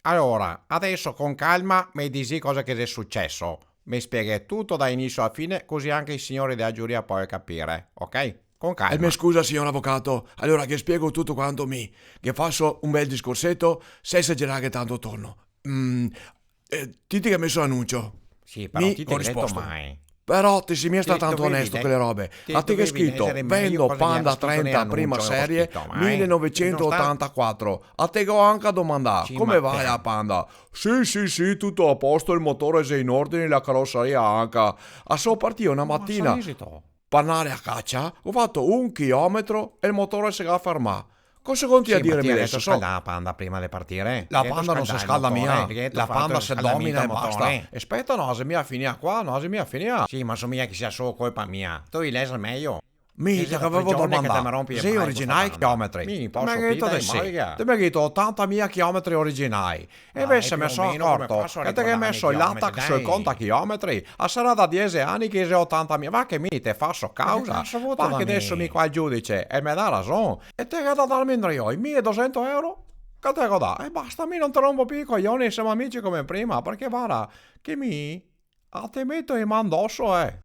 Allora, adesso con calma mi dici cosa che è successo. Mi spieghi tutto da inizio a fine, così anche i signori della giuria puoi capire, ok? Con Mi calma. scusa, signor avvocato. Allora, che spiego tutto quanto che faccio un bel discorsetto senza girare tanto attorno. Ti che ho messo l'annuncio. Sì, però Mi ti ho ho detto risposto. mai. Però ti si mi è Ti stato tanto dovevi, onesto con le robe. A ti te che è dovevi scritto, leggere meglio vendo cosa gli era Panda scritto 30 prima nell'annuncio, ero serie scritto mai. Non sta... 1984. A te che ho anche domandato, Sì, come ma vai a per... Panda? Sì, sì, sì, tutto a posto, il motore è in ordine, la carrozzeria anche. A so partire una Ma mattina l'esito? pannare a caccia, ho fatto 1 chilometro e il motore si è fermato. Cosa conti a Sì, ma ti dirmi ha detto adesso? So, scaldare la Panda prima di partire? Gli la ha detto Panda non si scaldare il scalda motore? mia, Gli ha detto la fatto Panda il si riscaldamento domina al e basta. motore? Aspetta, no, se mia finita qua, no, se mia finita. Sì, ma somiglia che sia solo colpa mia. Tu hai leso meglio. Che Mica sei che da 3 avevo giorni che te mi domandato. rompi le Sei balle con sta originali Panda. chilometri? Mi Te mi hai posso detto pida di in sì. moglie. Te mi hai detto 80.000 chilometri originali. E Dai, invece più mi o sono meno come accorto posso che te che hai ricordare i messo il chilometri, LATAC sul conto dai. chilometri. A sarà da 10 anni che sei 80.000. Va che mi te faccio E che causa. cazzo ha avuto Va da che adesso mi me? qua il giudice e mi dà ragione. E te che da darmi io i 1200 euro? Che te che dà? E basta, mi non te rompo più i coglioni, siamo amici come prima. Perché guarda, che mi... A te metto in man addosso, eh.